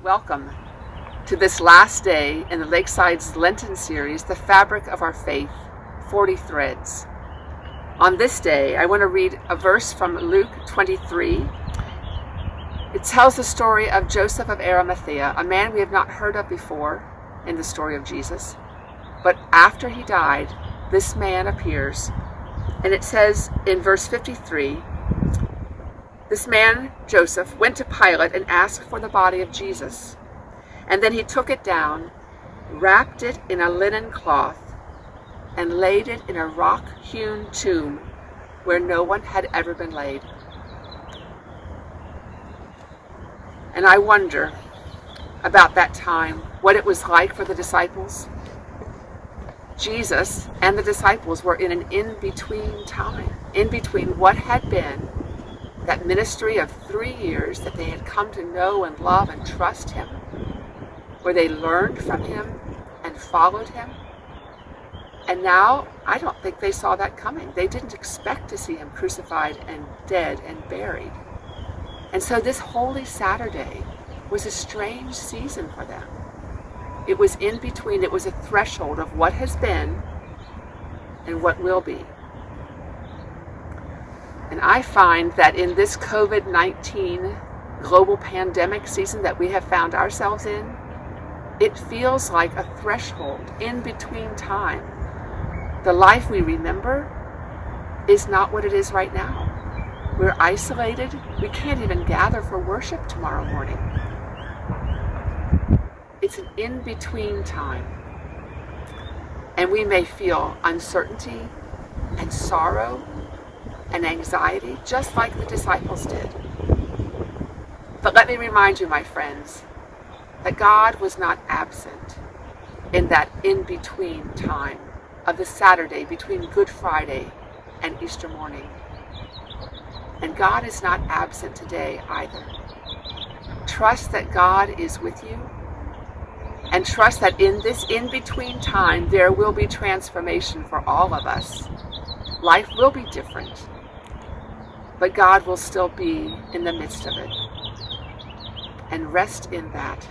Welcome to this last day in the Lakeside's Lenten Series, The Fabric of Our Faith, 40 Threads. On this day, I want to read a verse from Luke 23. It tells the story of Joseph of Arimathea, a man we have not heard of before in the story of Jesus. But after he died, this man appears. And it says in verse 53, this man, Joseph, went to Pilate and asked for the body of Jesus. And then he took it down, wrapped it in a linen cloth, and laid it in a rock-hewn tomb where no one had ever been laid. And I wonder about that time, what it was like for the disciples. Jesus and the disciples were in an in-between time, in between what had been that ministry of 3 years that they had come to know and love and trust him, where they learned from him and followed him. And now, I don't think they saw that coming. They didn't expect to see him crucified and dead and buried. And so this Holy Saturday was a strange season for them. It was in between. It was a threshold of what has been and what will be. And I find that in this COVID-19 global pandemic season that we have found ourselves in, it feels like a threshold in between time. The life we remember is not what it is right now. We're isolated. We can't even gather for worship tomorrow morning. It's an in-between time. And we may feel uncertainty and sorrow and anxiety, just like the disciples did. But let me remind you, my friends, that God was not absent in that in-between time of the Saturday between Good Friday and Easter morning. And God is not absent today either. Trust that God is with you, and trust that in this in-between time there will be transformation for all of us. Life will be different, but God will still be in the midst of it. And rest in that.